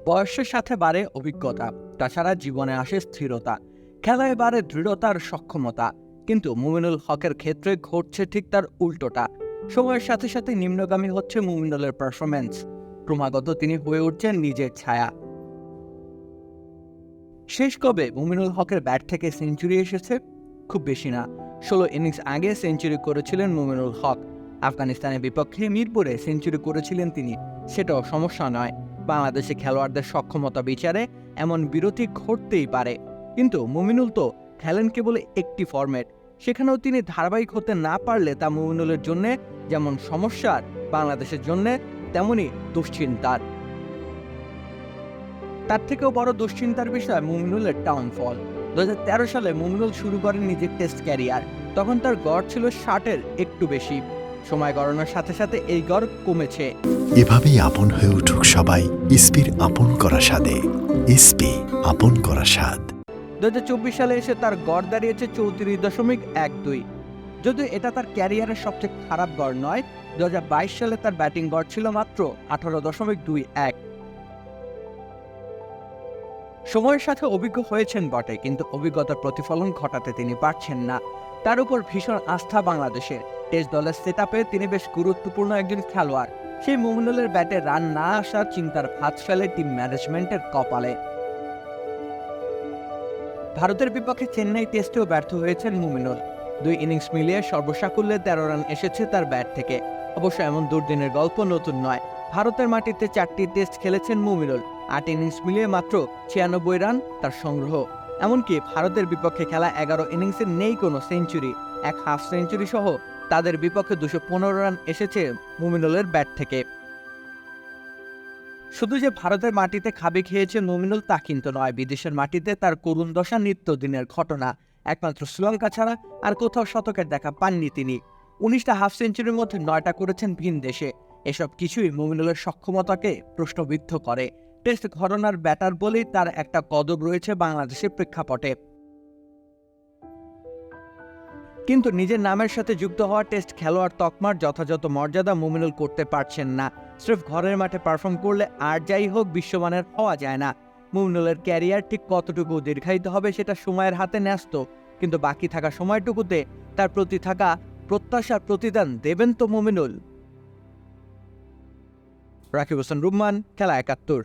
বয়সের সাথে বাড়ে অভিজ্ঞতা, তাছাড়া জীবনে আসে স্থিরতা, খেলায় বাড়ে দৃঢ়তার সক্ষমতা। কিন্তু মুমিনুল হকের ক্ষেত্রে ঘটছে ঠিক তার উল্টোটা। সময়ের সাথে সাথে নিম্নগামী হচ্ছে মুমিনুলের পারফরম্যান্স। ক্রমাগত তিনি হয়ে উঠছেন নিজের ছায়া। শেষ কবে মুমিনুল হকের ব্যাট থেকে সেঞ্চুরি এসেছে? খুব বেশি না, 16 ইনিংস আগে সেঞ্চুরি করেছিলেন মুমিনুল হক। আফগানিস্তানের বিপক্ষে মিরপুরে সেঞ্চুরি করেছিলেন তিনি, সেটাও সমস্যা নয়। বাংলাদেশে খেলোয়াড়দের সক্ষমতা বিচারে এমন বিরতি ঘটতেই পারে, কিন্তু মুমিনুল তো খেলেন কেবল একটি ফরম্যাট। সেখানেও তিনি ধারাবাহিক হতে না পারলে তা মুমিনুলের জন্য যেমন সমস্যার, বাংলাদেশের জন্য তেমনই দুশ্চিন্তার। তার থেকেও বড় দুশ্চিন্তার বিষয় মুমিনুলের ডাউনফল। 2013 সালে মুমিনুল শুরু করেন নিজের টেস্ট ক্যারিয়ার। তখন তার গড় ছিল 60-এর একটু বেশি। সময় গড়ানোর সাথে সাথে এই গড় কমেছে। এভাবেই আপন হয়ে উঠুক সবাই ইসপির আপন করা স্বাদে। ইসপি, আপন করা স্বাদ। 2024 সালে এসে তার গড় দাঁড়িয়েছে 34.12। যদিও এটা তার ক্যারিয়ারের সবচেয়ে খারাপ গড় নয়। 2022 সালে তার ব্যাটিং গড় ছিল মাত্র 18.21। সময়ের সাথে অভিজ্ঞ হয়েছেন বটে, কিন্তু অভিজ্ঞতার প্রতিফলন ঘটাতে তিনি পারছেন না। তার উপর ভীষণ আস্থা বাংলাদেশের। টেস্ট দলের সেটআপে তিনি বেশ গুরুত্বপূর্ণ একজন খেলোয়াড়। সেই মুমিনুলের ব্যাটে রান না আসার চিন্তার ভাঁজ ফেলে টিম ম্যানেজমেন্টের কপালে। ভারতের বিপক্ষে চেন্নাই টেস্টেও ব্যর্থ হয়েছেন মুমিনুল। 2 ইনিংস মিলিয়ে সর্বসাকুল্যে 13 রান এসেছে তার ব্যাট থেকে। অবশ্য এমন দুর্দিনের গল্প নতুন নয়। ভারতের মাটিতে 4টি টেস্ট খেলেছেন মুমিনুল। 8 ইনিংস মিলিয়ে মাত্র 96 রান তার সংগ্রহ। এমনকি ভারতের বিপক্ষে খেলা 11 ইনিংসে নেই কোনো সেঞ্চুরি। এক হাফ সেঞ্চুরি সহ তাদের বিপক্ষে 215 রান এসেছে মুমিনুলের ব্যাট থেকে। শুধু যে ভারতের মাটিতে খাবি খেয়েছে মুমিনুল তা কিন্তু নয়, বিদেশের মাটিতে তার করুণ দশা নিত্যদিনের ঘটনা। একমাত্র শ্রীলঙ্কা ছাড়া আর কোথাও শতকের দেখা পাননি তিনি। 19টা হাফ সেঞ্চুরির মধ্যে 9টা করেছেন ভিন দেশে। এসব কিছুই মুমিনুলের সক্ষমতাকে প্রশ্নবিদ্ধ করে। টেস্ট ঘটনার ব্যাটার বলেই তার একটা কদর রয়েছে বাংলাদেশের প্রেক্ষাপটে। কিন্তু নিজের নামের সাথে যুক্ত হওয়া টেস্ট খেলোয়াড় তকমার যথাযথ মর্যাদা মুমিনুল করতে পারছেন না। স্রেফ ঘরের মাঠে পারফর্ম করলে আর যাই হোক বিশ্বমানের হওয়া যায় না। মুমিনুলের ক্যারিয়ার ঠিক কতটুকু দীর্ঘায়িত হবে সেটা সময়ের হাতে ন্যস্ত, কিন্তু বাকি থাকা সময়টুকুতে তার প্রতি থাকা প্রত্যাশার প্রতিদান দেবেন তো মুমিনুল। রাকিব হোসেন রুম্মান, খেলা 71।